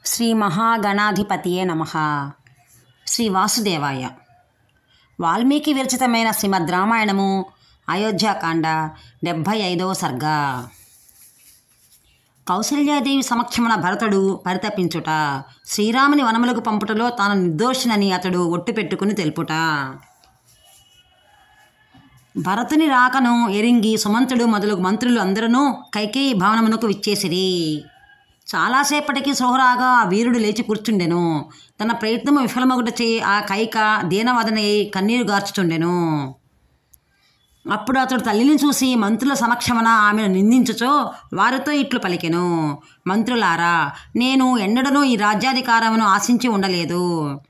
శ్రీ మహాగణాధిపతియే నమః. శ్రీ వాసుదేవాయ. వాల్మీకి విరచితమైన శ్రీమద్ రామాయణము అయోధ్యాకాండ 75వ సర్గ. కౌసల్యాదేవి సమక్షమున భరతుడు పరితపించుట, శ్రీరాముని వనములకు పంపుటలో తాను నిర్దోషినని అతడు ఒట్టు పెట్టుకుని తెలుపుట. భరతుని రాకను ఎరింగి సుమంతుడు మొదలగు మంత్రులు అందరూ కైకేయి భవనమునకు విచ్చేసిరి. చాలాసేపటికి సోహరాగా ఆ వీరుడు లేచి కూర్చుండెను. తన ప్రయత్నము విఫలమగుటచే ఆ కైక దీనవదనై కన్నీరు గార్చుచుండెను. అప్పుడు అతడు తల్లిని చూసి మంత్రుల సమక్షమున ఆమెను నిందించుచో వారితో ఇట్లు పలికెను. మంత్రులారా, నేను ఎన్నడనూ ఈ రాజ్యాధికారమును ఆశించి ఉండలేదు.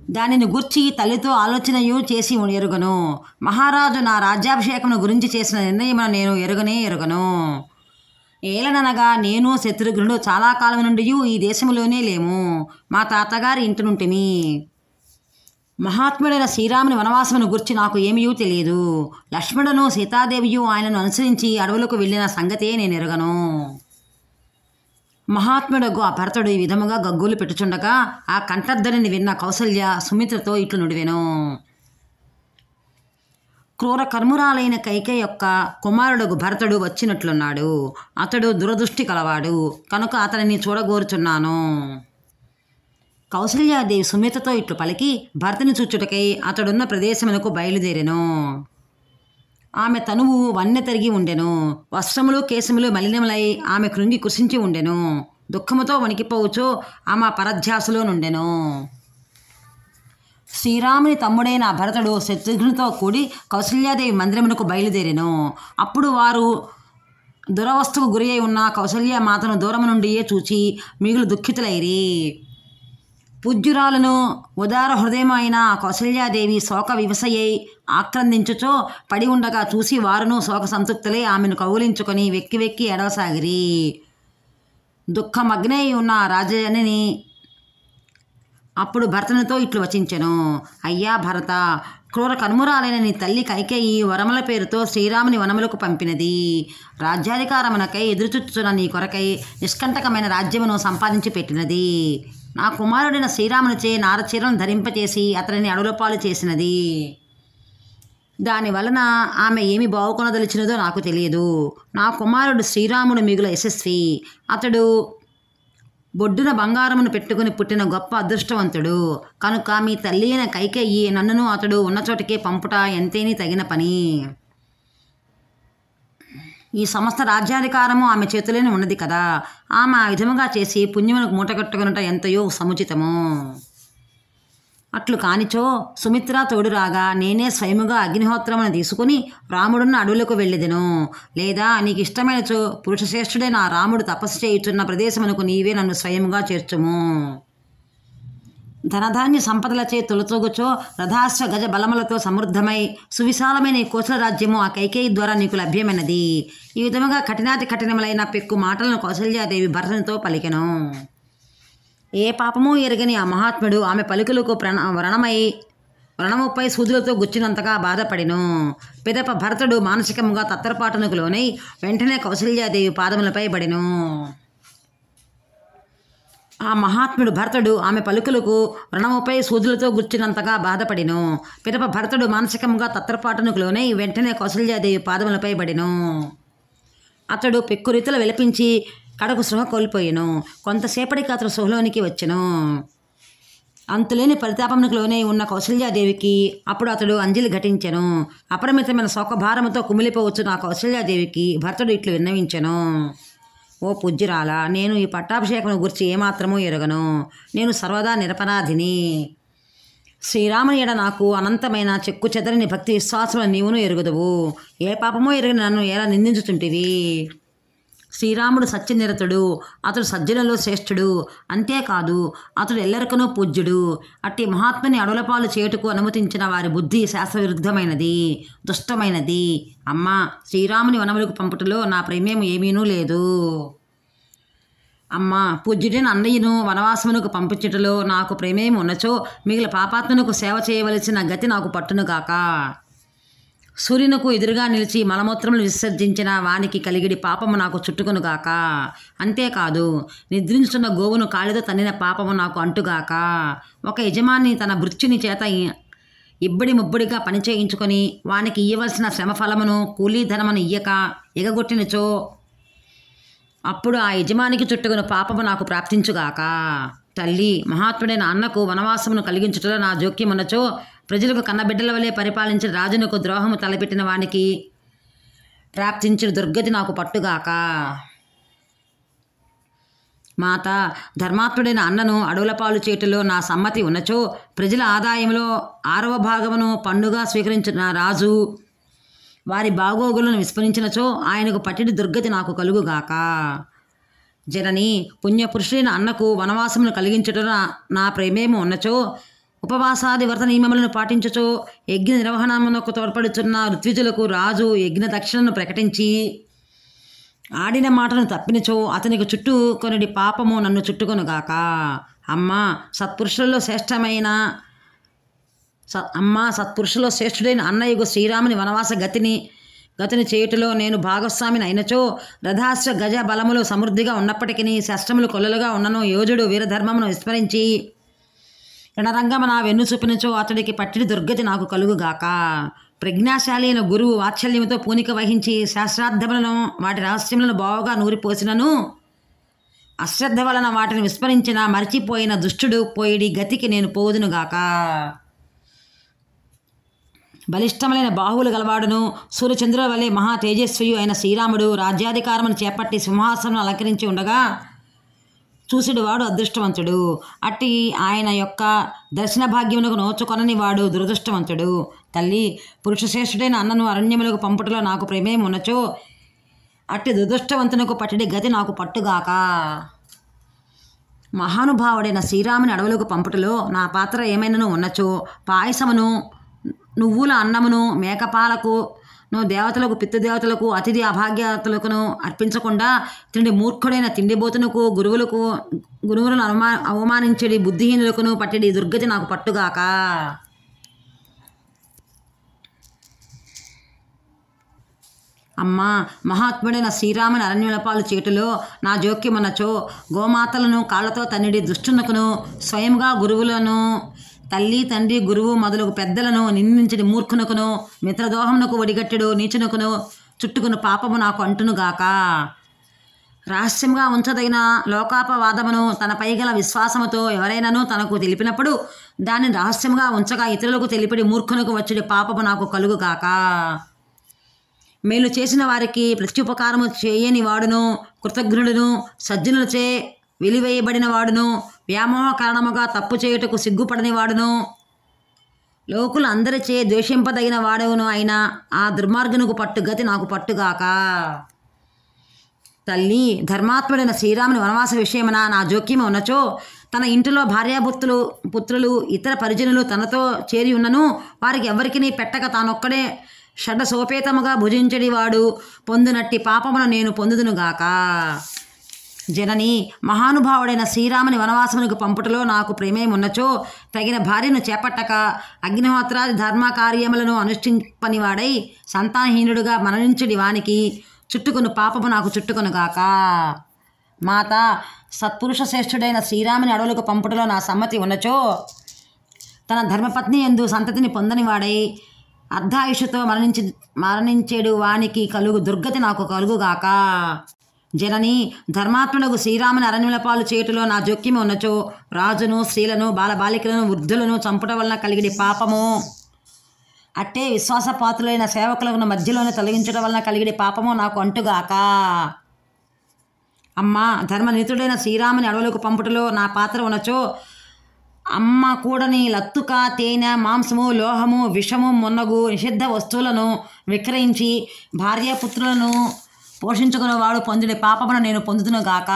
దానిని గూర్చి తల్లితో ఆలోచనయు చేసి ఎరుగను. మహారాజు నా రాజ్యాభిషేకమును గురించి చేసిన నిర్ణయమును నేను ఎరుగను. ఏలననగా నేను శత్రుఘ్నుడు చాలా కాలం నుండి ఈ దేశములోనే లేము. మా తాతగారి ఇంటి నుంటిమి. మహాత్ముడైన శ్రీరాముని వనవాసమును గురించి నాకు ఏమీ తెలియదు. లక్ష్మణును సీతాదేవియు ఆయనను అనుసరించి అడవులకు వెళ్ళిన సంగతే నేను ఎరుగను. మహాత్ముడగు ఆ భరతుడు ఈ విధముగా గగ్గోలు పెట్టుచుండగా ఆ కంఠధ్వనిని విన్న కౌసల్య సుమిత్రతో ఇట్లు నుడివెను. క్రూర కర్మురాలైన కైకేయి యొక్క కుమారుడు భరతుడు వచ్చినట్లున్నాడు. అతడు దురదృష్టి కలవాడు కనుక అతనిని చూడగోరుచున్నాను. కౌసల్యాదేవి సుమిత్రతో ఇట్లు పలికి భరతుని చూచుటకై అతడున్న ప్రదేశమునకు బయలుదేరెను. ఆమె తనువు వన్నె తరిగి ఉండెను. వస్త్రములు కేశములు మలినములై ఆమె కృంగి కృషించి ఉండెను. దుఃఖముతో వణికిపోవచ్చు ఆమె పరధ్యాసలో నుండెను. శ్రీరాముని తమ్ముడైన భరతుడు శత్రుఘ్నునితో కూడి కౌసల్యాదేవి మందిరమునకు బయలుదేరెను. అప్పుడు వారు దురవస్థకు గురి అయి ఉన్న కౌసల్య మాతను దూరము నుండియే చూచి మిగులు దుఃఖితులైరి. పూజ్యురాలను ఉదార హృదయమైన కౌసల్యాదేవి శోక వివసయ్యై ఆక్రందించుచో పడి ఉండగా చూసి వారును శోక సంతృప్తులై ఆమెను కౌలించుకొని వెక్కి వెక్కి ఎడవసాగిరి. దుఃఖమగ్నై ఉన్న రాజజనని అప్పుడు భరతునితో ఇట్లు వచించెను. అయ్యా భరత, క్రూర కర్మురాలైన నీ తల్లి కైకేయి వరముల పేరుతో శ్రీరాముని వనములకు పంపినది. రాజ్యాధికారమునకై ఎదురుచుచ్చున్న నీ కొరకై నిష్కంటకమైన రాజ్యమును సంపాదించి పెట్టినది. నా కుమారుడైన శ్రీరామునిచే నారచీరను ధరింపచేసి అతనిని అడవులపాలు చేసినది. దానివలన ఆమె ఏమి బావుకొనదలిచినదో నాకు తెలియదు. నా కుమారుడు శ్రీరాముడు మిగుల యశస్వి. అతడు బొడ్డున బంగారమును పెట్టుకుని పుట్టిన గొప్ప అదృష్టవంతుడు కనుక మీ తల్లి అయిన కైకేయి నన్నును అతడు ఉన్న చోటికే పంపుట ఎంతేని తగిన పని. ఈ సమస్త రాజ్యాధికారము ఆమె చేతిలోనే ఉన్నది కదా. ఆమె ఆ విధముగా చేసి పుణ్యమునకు మూటగట్టుకునుట ఎంతయో సముచితము. అట్లు కానిచో సుమిత్ర తోడురాగా నేనే స్వయముగా అగ్నిహోత్రమును తీసుకుని రాముడున్న అడవులకు వెళ్ళెదెను. లేదా నీకు ఇష్టమైనచో పురుషశ్రేష్ఠుడైన ఆ రాముడు తపస్సు చేయుచున్న ప్రదేశమునకు నీవే నన్ను స్వయముగా చేర్చుము. ధనధాన్య సంపదలచే తొలతూగుచో రథాశ్వ గజ బలములతో సమృద్ధమై సువిశాలమైన ఈ కోసల రాజ్యము ఆ కైకేయి ద్వారా నీకు లభ్యమైనది. ఈ విధముగా కఠినాతి కఠినములైన పెక్కు మాటలను కౌసల్యాదేవి భరతునితో పలికెను. ఏ పాపమూ ఎరగని ఆ మహాత్ముడు ఆమె పలుకులకు వ్రణముపై సూదులతో గుచ్చినంతగా బాధపడిను. పిదప భరతుడు మానసికముగా తత్తరపాటునకు లోనై వెంటనే కౌసల్యాదేవి పాదములపై పడెను. ఆ మహాత్ముడు భరతుడు ఆమె పలుకులకు వ్రణముపై సూదులతో గుచ్చినంతగా బాధపడిను. పిదప భరతుడు మానసికముగా తత్తరపాటునకు లోనై వెంటనే కౌసల్యాదేవి పాదములపై పడెను. అతడు పెక్కురీతులు విలపించి కడకు సృహ కోల్పోయెను. కొంతసేపటికి అతడు సృహలోనికి వచ్చెను. అంతులేని పరితాపమునకు లోనే ఉన్న కౌసల్యాదేవికి అప్పుడు అతడు అంజలి ఘటించెను. అపరిమితమైన శోకభారముతో కుమిలిపోవచ్చు నా కౌసల్యాదేవికి భరతుడు ఇట్లు విన్నవించెను. ఓ పూజ్యురాల, నేను ఈ పట్టాభిషేకమును గురించి ఏమాత్రమూ ఎరగను. నేను సర్వదా నిరపరాధిని. శ్రీరాముని ఎడ నాకు అనంతమైన చెక్కు చెదరని భక్తి విశ్వాసములు నీవును ఎరుగుదువు. ఏ పాపమో ఎరగని నన్ను ఎలా నిందించుచుంటివి? శ్రీరాముడు సత్యనిరతుడు. అతడు సజ్జనులలో శ్రేష్ఠుడు. అంతేకాదు అతడు ఎల్లరికనూ పూజ్యుడు. అట్టి మహాత్ముని అడవులపాలు చేయుటకు అనుమతించిన వారి బుద్ధి శాస్త్రవిరుద్ధమైనది, దుష్టమైనది. అమ్మా, శ్రీరాముని వనములకు పంపుటలో నా ప్రేమేం ఏమీనూ లేదు. అమ్మా, పూజ్యుడైన అన్నయ్యను వనవాసమునకు పంపించుటలో నాకు ప్రేమేమి ఉన్నచో మిగిలిన పాపాత్మనకు సేవ చేయవలసిన గతి నాకు పట్టునుగాక. సూర్యునకు ఎదురుగా నిలిచి మలమూత్రములు విసర్జించిన వానికి కలిగిడి పాపము నాకు చుట్టుకొనుగాక. అంతేకాదు, నిద్రించుతున్న గోవును కాలితో తన్నిన పాపము నాకు అంటుగాక. ఒక యజమాని తన భృత్యుని చేత ఇబ్బడి ముబ్బడిగా పనిచేయించుకొని వానికి ఇయ్యవలసిన శ్రమఫలమును కూలీ ధనమును ఇయ్యక ఎగగొట్టినచో అప్పుడు ఆ యజమానికి చుట్టుకుని పాపము నాకు ప్రాప్తించుగాక. తల్లి, మహాత్ముడైన అన్నకు వనవాసమును కలిగించుటలో నా జోక్యమున్నచో ప్రజలకు కన్నబిడ్డల వలె పరిపాలించిన రాజునకు ద్రోహము తలపెట్టిన వానికి ప్రాప్తించిన దుర్గతి నాకు పట్టుగాక. మాత, ధర్మాత్ముడైన అన్నను అడవుల పాలు చేటులో నా సమ్మతి ఉన్నచో ప్రజల ఆదాయంలో 6వ భాగమును పన్నుగా స్వీకరించిన రాజు వారి బాగోగులను విస్మరించినచో ఆయనకు పట్టిన దుర్గతి నాకు కలుగుగాక. జనని, పుణ్యపురుషుడైన అన్నకు వనవాసమును కలిగించుట నా ప్రేమేమో ఉన్నచో ఉపవాసాది వ్రత నియమములను పాటించుచో యజ్ఞ నిర్వహణమునకు తోడ్పడుచున్న ఋత్విజులకు రాజు యజ్ఞ దక్షిణను ప్రకటించి ఆడిన మాటను తప్పినచో అతనికి చుట్టుకొనిడి పాపము నన్ను చుట్టుకొనుగాక. అమ్మా, సత్పురుషులలో శ్రేష్ఠుడైన అన్నయ్యకు శ్రీరాముని వనవాస గతిని చేయుటలో నేను భాగస్వామిని అయినచో రథాశ్వ గజ బలములు సమృద్ధిగా ఉన్నప్పటికీ శస్త్రములు కొల్లలుగా ఉన్నను యోజుడు వీరధర్మమును విస్మరించి రణరంగమ నా వెన్ను చూపినచో అతడికి పట్టిడి దుర్గతి నాకు కలుగుగాక. ప్రజ్ఞాశాలి అయిన గురువు వాత్సల్యముతో పూనిక వహించి శాస్త్రార్థములను వాటి రహస్యములను బావుగా నూరిపోసినను అశ్రద్ధ వలన వాటిని విస్మరించిన మరిచిపోయిన దుష్టుడు పోయిడి గతికి నేను పోదునుగాక. బలిష్టములైన బాహువులు గలవాడును సూర్యచంద్రుల వలె మహా తేజస్వియు అయిన శ్రీరాముడు రాజ్యాధికారమును చేపట్టి సింహాసనం అలంకరించి ఉండగా చూసిడు వాడు అదృష్టవంతుడు. అట్టి ఆయన యొక్క దర్శన భాగ్యమునకు నోచుకొనని వాడు దురదృష్టవంతుడు. తల్లి, పురుషశ్రేష్ఠుడైన అన్నను అరణ్యములకు పంపుటలో నాకు ప్రేమేం ఉన్నచో అట్టి దురదృష్టవంతునకు పట్టిడి గతి నాకు పట్టుగాక. మహానుభావుడైన శ్రీరాముని అడవులకు పంపుటలో నా పాత్ర ఏమైనాను ఉన్నచో పాయసమును నువ్వుల అన్నమును మేకపాలకు దేవతలకు పితృదేవతలకు అతిథి అభాగ్యతలకును అర్పించకుండా తిండి మూర్ఖుడైన తిండిబోతునకు గురువులను అవమానించడి బుద్ధిహీనులకును పట్టిడి దుర్గతి నాకు పట్టుగాక. అమ్మా, మహాత్ముడైన శ్రీరాముని అరణ్యుల పాలు చేటులో నా జోక్యమున్నచో గోమాతలను కాళ్లతో తన్నిడి దుష్టునకును స్వయంగా గురువులను తల్లి తండ్రి గురువు మొదలగు పెద్దలను నిందించడి మూర్ఖునకును మిత్రదోహమునకు ఒడిగట్టెడు నీచునకును చుట్టుకుని పాపము నాకు అంటునుగాక. రహస్యంగా ఉంచదగిన లోకాపవాదమును తనపై గల విశ్వాసముతో ఎవరైనాను తనకు తెలిపినప్పుడు దానిని రహస్యంగా ఉంచగా ఇతరులకు తెలిపిడి మూర్ఖునకు వచ్చడి పాపము నాకు కలుగుగాక. మేలు చేసిన వారికి ప్రత్యుపకారము చేయని వాడును కృతజ్ఞుడును సజ్జనులచే వెలివేయబడిన వాడును వ్యామోహ కారణముగా తప్పు చేయుటకు సిగ్గుపడని వాడును లోకులు అందరిచే ద్వేషింపదగిన వాడును అయినా ఆ దుర్మార్గునకు పట్టుగతి నాకు పట్టుగాక. తల్లి, ధర్మాత్ముడైన శ్రీరాముని వనవాస విషయమున నా జోక్యము ఉన్నచో తన ఇంటిలో పుత్రులు ఇతర పరిజనులు తనతో చేరి ఉన్నను వారికి ఎవరికి పెట్టక తానొక్కడే షడ్సోపేతముగా భుజించడి వాడు పొందునట్టి పాపమును నేను పొందుదునుగాక. జనని, మహానుభావుడైన శ్రీరాముని వనవాసమునకు పంపుటలో నాకు ప్రేమేమున్నచో తగిన భార్యను చేపట్టక అగ్నిహోత్రాది ధర్మ కార్యములను అనుష్ఠింపనివాడై సంతానహీనుడుగా మరణించడి వానికి చుట్టుకుని పాపము నాకు చుట్టుకొనుగాక. మాత, సత్పురుష శ్రేష్ఠుడైన శ్రీరాముని అడవులకు పంపుటలో నా సమ్మతి ఉన్నచో తన ధర్మపత్ని యందు సంతతిని పొందనివాడై అర్ధాయుషుతో మరణించేడు వానికి కలుగు దుర్గతి నాకు కలుగుగాక. జనని, ధర్మాత్ములకు శ్రీరాముని అరణ్యుల పాలు చేటులో నా జోక్యము ఉన్నచో రాజును స్త్రీలను బాలబాలికలను వృద్ధులను చంపుట వలన కలిగిడి పాపము అట్టే విశ్వాసపాత్రులైన సేవకులను మధ్యలోనే తొలగించడం వలన కలిగిడి పాపము నాకు అంటుగాక. అమ్మ, ధర్మనీతుడైన శ్రీరాముని అడవులకు పంపుటలో నా పాత్ర ఉన్నచో అమ్మ కూడని లత్తుక తేనె మాంసము లోహము విషము మున్నగు నిషిద్ధ వస్తువులను విక్రయించి భార్యాపుత్రులను పోషించుకున్న వాడు పొందిన పాపమును నేను పొందుతునుగాక.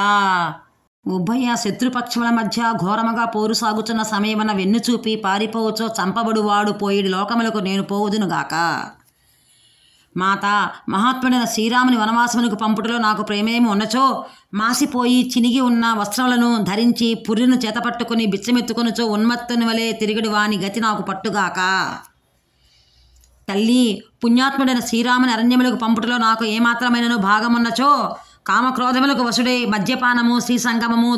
ఉభయ శత్రుపక్షముల మధ్య ఘోరముగా పోరు సాగుతున్న సమయమున వెన్ను చూపి పారిపోవచ్చో చంపబడువాడు పోయిడి లోకములకు నేను పోవుదునుగాక. మాత, మహాత్ముడైన శ్రీరాముని వనవాసమునకు పంపుటలో నాకు ప్రేమేమి ఉన్నచో మాసిపోయి చినిగి ఉన్న వస్త్రములను ధరించి పుర్రెను చేతపట్టుకుని బిచ్చమెత్తుకొనుచో ఉన్మత్తుని వలె తిరిగిడి వాని గతి నాకు పట్టుగాక. తల్లి పుణ్యాత్ముడైన శ్రీరాముని అరణ్యములకు పంపుటలో నాకు ఏమాత్రమైనను భాగమున్నచో కామక్రోధములకు వశుడై మద్యపానము శ్రీసంగమము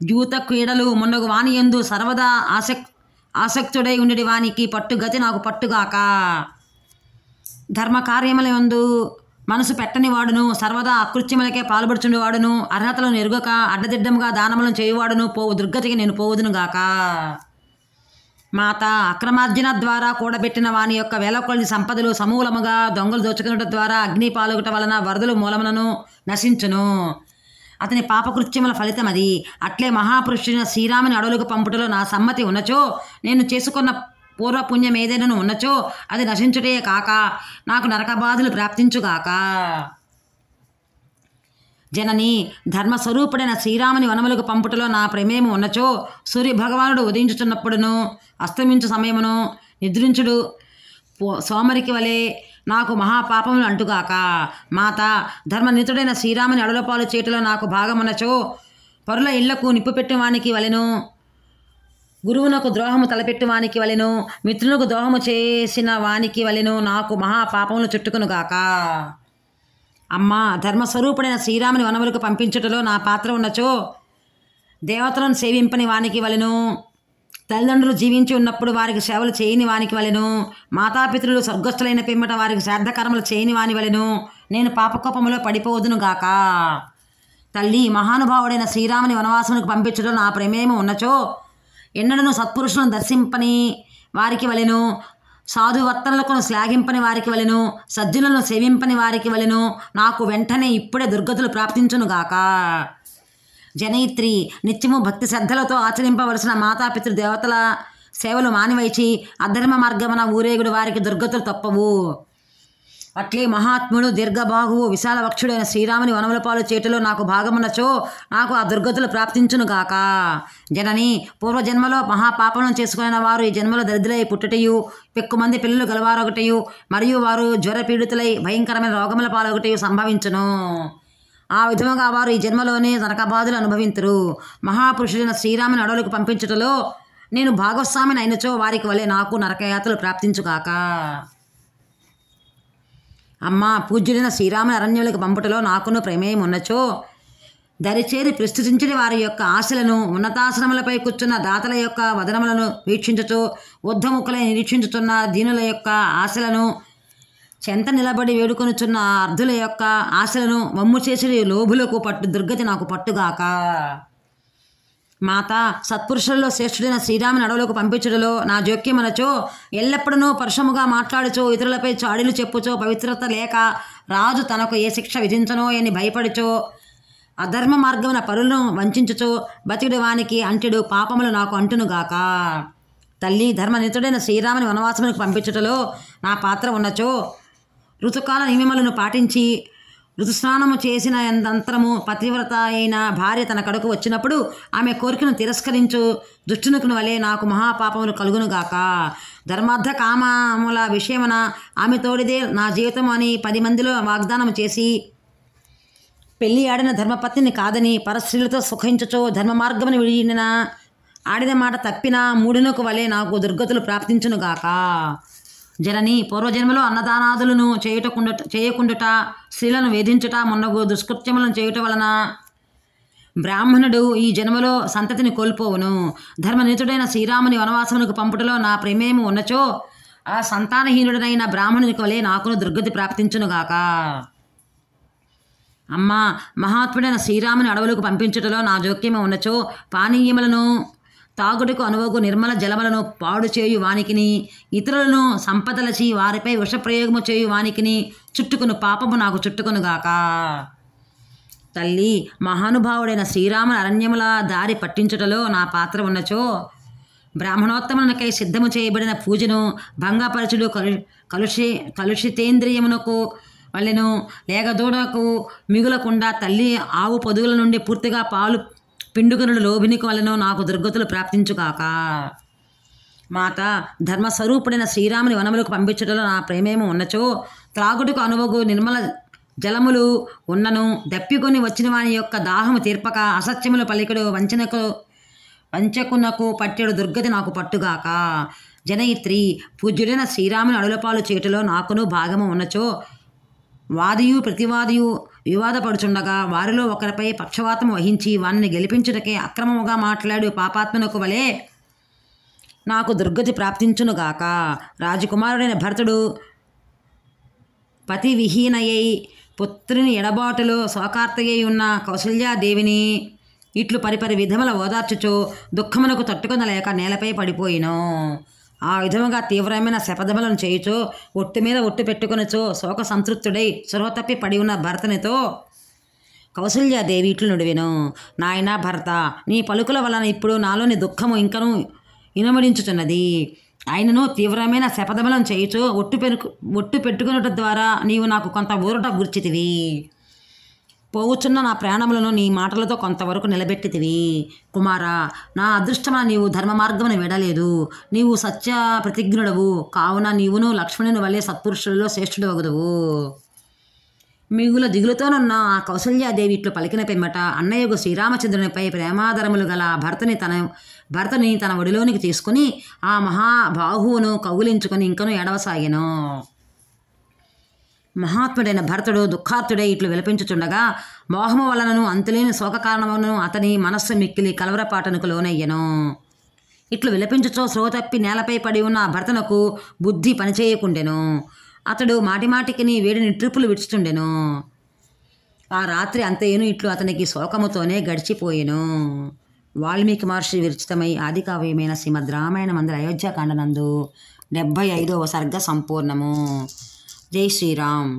ద్యూత క్రీడలు మున్నగు వాణి యందు సర్వదా ఆసక్తుడై ఉండేటి వానికి పట్టుగతి నాకు పట్టుగాక. ధర్మకార్యముల యందు మనసు పెట్టని వాడును, సర్వదా అకృత్యములకే పాల్పడుచుండేవాడును, అర్హతలను ఎరుగక అడ్డదిడ్డముగా దానములను చేయువాడును పోవు దుర్గతికి నేను పోవుదునుగాక. మాత అక్రమార్జన ద్వారా కూడబెట్టిన వాని యొక్క వేలకొలని సంపదలు సమూలముగా దొంగలు దోచుకునుట ద్వారా అగ్ని పాలుగుట వలన వరదలు మూలములను నశించును. అతని పాపకృత్యముల ఫలితం అది. అట్లే మహాపురుషుడైన శ్రీరాముని అడవులకు పంపుటలో నా సమ్మతి ఉన్నచో, నేను చేసుకున్న పూర్వపుణ్యం ఏదైనా ఉన్నచో అది నశించుటే కాక నాకు నరకబాధలు ప్రాప్తించుగాక. జనని ధర్మస్వరూపుడైన శ్రీరాముని వనములకు పంపుటలో నా ప్రమేయము ఉన్నచో సూర్యభగవానుడు ఉదయించుచున్నప్పుడును అస్తమించు సమయమును నిద్రించుడు సోమరికి వలె నాకు మహాపాపములు అంటుగాక. మాత ధర్మనితుడైన శ్రీరాముని అడలపాలు చేటులో నాకు భాగమున్నచో పరుల ఇళ్లకు నిప్పు పెట్టివానికి వలెను, గురువునకు ద్రోహము తలపెట్టువానికి వలెను, మిత్రులకు ద్రోహము చేసిన వానికి వలెను నాకు మహాపాపములు చుట్టుకునుగాక. అమ్మా ధర్మస్వరూపుడైన శ్రీరాముని వనములకు పంపించుటలో నా పాత్ర ఉన్నచో దేవతలను సేవింపని వానికి వలెను, తల్లిదండ్రులు జీవించి ఉన్నప్పుడు వారికి సేవలు చేయని వానికి వలెను, మాతాపితరులు స్వర్గస్థులైన పిమ్మట వారికి శ్రాద్ధకర్మలు చేయని వాని వలెను నేను పాపకోపములో పడిపోదునుగాక. తల్లి మహానుభావుడైన శ్రీరాముని వనవాసములకు పంపించడం నా ప్రమేయము ఉన్నచో ఎన్నడను సత్పురుషులను దర్శింపని వారికి వలెను, సాధువర్తనలకు శ్లాఘింపని వారికి వలెను, సజ్జనులను సేవింపని వారికి వలెను నాకు వెంటనే ఇప్పుడే దుర్గతులు ప్రాప్తించునుగాక. జనయిత్రి నిత్యము భక్తి శ్రద్ధలతో ఆచరింపవలసిన మాతాపితృ దేవతల సేవలు మానివైచి అధర్మ మార్గమున ఊరేగుడు వారికి దుర్గతులు తప్పవు. అట్లే మహాత్ముడు దీర్ఘబాహువు విశాల వక్షుడైన శ్రీరాముని వనముల పాలు చేటులో నాకు భాగమున్నచో నాకు ఆ దుర్గతులు ప్రాప్తించునుగాక. జనని పూర్వజన్మలో మహాపాపలను చేసుకున్న వారు ఈ జన్మలో దరిద్రులై పుట్టుటయు, పెక్కుమంది పిల్లలు గలవారొకటయు, మరియు వారు జ్వర పీడితులై భయంకరమైన రోగముల పాలొకటయు సంభవించును. ఆ విధముగా వారు ఈ జన్మలోనే నరకబాధలు అనుభవింతురు. మహాపురుషుడైన శ్రీరాముని అడవులకు పంపించుటలో నేను భాగస్వామిని అయినచో వారికి వలె నాకు నరకయాతలు ప్రాప్తించుగాక. అమ్మా పూజ్యుడైన శ్రీరాముని అరణ్యులకు పంపుటలో నాకును ప్రమేయం ఉన్నచో దరిచేరి ప్రస్తుతించని వారి యొక్క ఆశలను, ఉన్నతాశ్రములపై కూర్చున్న దాతల యొక్క వదనములను వీక్షించుచు ఉద్ధముఖులై నిరీక్షించుతున్న దీనుల యొక్క ఆశలను, చెంత నిలబడి వేడుకొనుచున్న అర్ధుల యొక్క ఆశలను వమ్ము చేసి లోభులకు దుర్గతి నాకు పట్టుగాక. మాత సత్పురుషులలో శ్రేష్ఠుడైన శ్రీరాముని అడవులకు పంపించడంలో నా జోక్యమనచో ఎల్లప్పుడూ పరుషముగా మాట్లాడుచో ఇతరులపై చాడీలు చెప్పుచో పవిత్రత లేక రాజు తనకు ఏ శిక్ష విధించనో అని భయపడుచో అధర్మ మార్గమున పరులను వంచుచో బతికిడి వానికి అంటెడు పాపములు నాకు అంటునుగాక. తల్లి ధర్మనితుడైన శ్రీరాముని వనవాసములకు పంపించుటలో నా పాత్ర ఉన్నచో ఋతుకాల నియమములను పాటించి ఋతుస్నానము చేసిన యంత్రము పతివ్రత అయిన భార్య తన కడకు వచ్చినప్పుడు ఆమె కోరికను తిరస్కరించు దుష్టునుకుని వలె నాకు మహాపాపములు కలుగునుగాక. ధర్మార్థ కామముల విషయమున ఆమె తోడిదే నా జీవితం అని 10 మందిలో వాగ్దానం చేసి పెళ్లి ఆడిన ధర్మపత్నిని కాదని పరస్త్రీలతో సుఖించుచో ధర్మ మార్గమును విడిన ఆడిన మాట తప్పిన మూడునకు వలె నాకు దుర్గతులు ప్రాప్తించునుగాక. జనని పూర్వజన్మలో అన్నదానాదులను చేయకుండుట, స్త్రీలను వేధించుట మున్నగు దుష్కృత్యములను చేయుట వలన బ్రాహ్మణుడు ఈ జన్మలో సంతతిని కోల్పోవును. ధర్మనితుడైన శ్రీరాముని వనవాసమునకు పంపుటలో నా ప్రమేయము ఉన్నచో ఆ సంతానహీనుడైన బ్రాహ్మణునికి వలె నాకును దుర్గతి ప్రాప్తించునుగాక. అమ్మా మహాత్ముడైన శ్రీరాముని అడవులకు పంపించుటలో నా జోక్యము ఉన్నచో పానీయములను తాగుటకు అనువగు నిర్మల జలములను పాడు చేయు వానికిని, ఇతరులను సంపదలచి వారిపై విషప్రయోగము చేయు వానికిని చుట్టుకును పాపము నాకు చుట్టుకునుగాక. తల్లి మహానుభావుడైన శ్రీరాముని అరణ్యముల దారి పట్టించుటలో నా పాత్ర ఉన్నచో బ్రాహ్మణోత్తమునకై సిద్ధము చేయబడిన పూజను భంగపరచుడు కలుషితేంద్రియమునకు వలెను లేగదూడకు మిగులకుండా తల్లి ఆవు పొదుగుల నుండి పూర్తిగా పాలు పిండుకనుడు లోభినికి వలన నాకు దుర్గతులు ప్రాప్తించుగాక. మాత ధర్మస్వరూపుడైన శ్రీరాముని వనములకు పంపించడంలో నా ప్రేమేమో ఉన్నచో త్రాగుటకు అనువగు నిర్మల జలములు ఉన్నను దప్పికొని వచ్చిన వాని యొక్క దాహము తీర్పక అసత్యములు పలికడు వంచకునకు పట్టెడు దుర్గతి నాకు పట్టుగాక. జనయిత్రి, పూజ్యుడైన శ్రీరాముని అడులపాలు చేటులో నాకును భాగము ఉన్నచో వాదియు ప్రతివాదియు వివాదపడుచుండగా వారిలో ఒకరిపై పక్షవాతం వహించి వారిని గెలిపించుటకే అక్రమముగా మాట్లాడు పాపాత్మనకు వలె నాకు దుర్గతి ప్రాప్తించునుగాక. రాజకుమారుడైన భరతుడు పతి విహీనయై పుత్రుని ఎడబాటులో శోకార్తయ్యి ఉన్న కౌసల్యాదేవిని ఇట్లు పరిపరి విధముల ఓదార్చుచో దుఃఖమునకు తట్టుకొనలేక నేలపై పడిపోయిను. ఆ విధముగా తీవ్రమైన శపథములను చేయుచో ఒట్టు మీద ఒట్టు పెట్టుకొనుచో శోక సంతృప్తుడై స్పృహ తప్పి పడి ఉన్న భరతునితో కౌసల్యాదేవి ఇట్లు నుడివెను. నాయనా భరత, నీ పలుకుల వలన ఇప్పుడు నాలోని దుఃఖము ఇంకను ఇనుమడించుచున్నది. ఆయనను తీవ్రమైన శపథములను చేయుచో ఒట్టు పెట్టుకునుట ద్వారా నీవు నాకు కొంత ఊరట గుర్చితివి. పోవుచున్న నా ప్రాణములను నీ మాటలతో కొంతవరకు నిలబెట్టితివి. కుమారా, నా అదృష్టమా నీవు ధర్మ మార్గమును విడలేదు. నీవు సత్య ప్రతిజ్ఞుడవు కావున నీవును లక్ష్మణుని వలె సత్పురుషులలో శ్రేష్ఠుడు వగుదువు. మిగుల దిగులుతోనున్న ఆ కౌసల్యాదేవి ఇట్లు పలికిన పిమ్మట అన్నయ్యకు శ్రీరామచంద్రునిపై ప్రేమాదరములు గల భరతుని తన ఒడిలోనికి తీసుకుని ఆ మహాబాహువును కౌగులించుకొని ఇంకను ఎడవసాగెను. మహాత్ముడైన భరతుడు దుఃఖార్తుడై ఇట్లు విలపించుచుండగా మోహము వలనను అంతులేని శోక కారణమును అతని మనస్సు మిక్కిలి కలవరపాటనుకు లోనయ్యెను. ఇట్లు విలపించుచో స్రోత తప్పి నేలపై పడి ఉన్న భరతునకు బుద్ధి పనిచేయకుండెను. అతడు మాటిమాటికి వేడి నిట్టూర్పులు విడుచుచుండెను. ఆ రాత్రి అంతేను ఇట్లు అతనికి శోకముతోనే గడిచిపోయెను. వాల్మీకి మహర్షి విరచితమై ఆదికావ్యమైన శ్రీమద్ రామాయణమందరి అయోధ్యాకాండనందు 75వ సర్గ సంపూర్ణము. జై శ్రీరామ్.